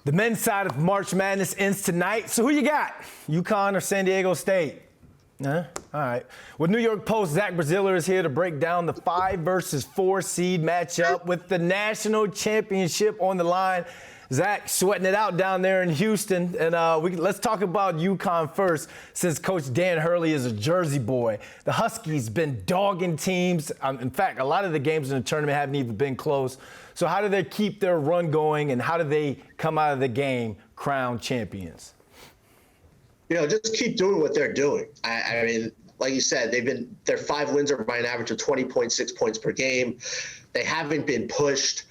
The men's side of March Madness ends tonight. So who you got? UConn or San Diego State? All right. Well, New York Post Zach Braziller is here to break down the 5 versus 4 seed matchup with the national championship on the line. Zach, sweating it out down there in Houston. And let's talk about UConn first, since Coach Dan Hurley is a Jersey boy. The Huskies been dogging teams. In fact, a lot of the games in the tournament haven't even been close. So how do they keep their run going, and how do they come out of the game crowned champions? Just keep doing what they're doing. I mean, like you said, their 5 wins are by an average of 20.6 points per game. They haven't been pushed.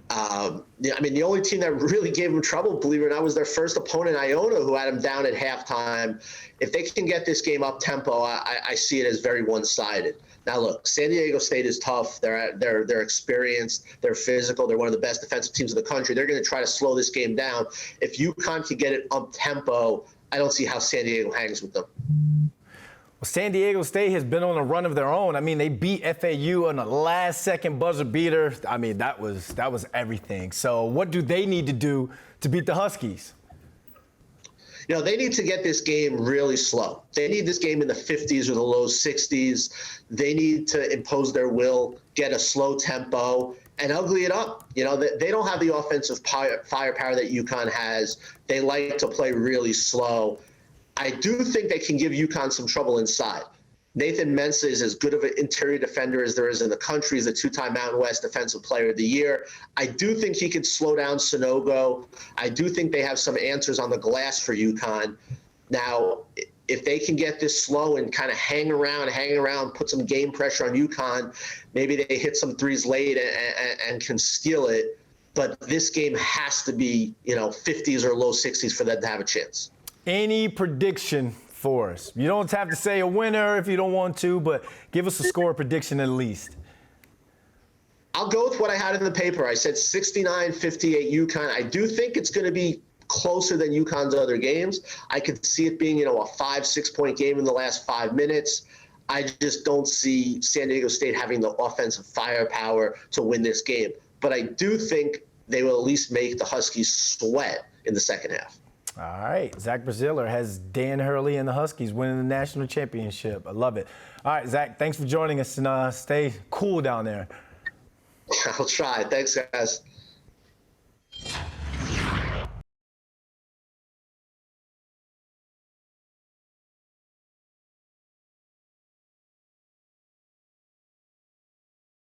The only team that really gave them trouble, believe it or not, was their first opponent, Iona, who had them down at halftime. If they can get this game up tempo, I see it as very one-sided. Now, look, San Diego State is tough. They're experienced. They're physical. They're one of the best defensive teams in the country. They're going to try to slow this game down. If UConn can get it up tempo, I don't see how San Diego hangs with them. Well, San Diego State has been on a run of their own. I mean, they beat FAU on a last-second buzzer beater. I mean, that was everything. So what do they need to do to beat the Huskies? They need to get this game really slow. They need this game in the 50s or the low 60s. They need to impose their will, get a slow tempo, and ugly it up. They don't have the offensive firepower that UConn has. They like to play really slow. I do think they can give UConn some trouble inside. Nathan Mensah is as good of an interior defender as there is in the country. He's a 2-time Mountain West Defensive Player of the Year. I do think he could slow down Sonogo. I do think they have some answers on the glass for UConn. Now, if they can get this slow and kind of hang around, put some game pressure on UConn, maybe they hit some threes late and can steal it. But this game has to be, 50s or low 60s for them to have a chance. Any prediction for us? You don't have to say a winner if you don't want to, but give us a score prediction at least. I'll go with what I had in the paper. I said 69-58 UConn. I do think it's going to be closer than UConn's other games. I could see it being, a 5-6 point game in the last 5 minutes. I just don't see San Diego State having the offensive firepower to win this game. But I do think they will at least make the Huskies sweat in the second half. All right. Zach Braziller has Dan Hurley and the Huskies winning the national championship. I love it. All right, Zach, thanks for joining us, and stay cool down there. I'll try. Thanks, guys.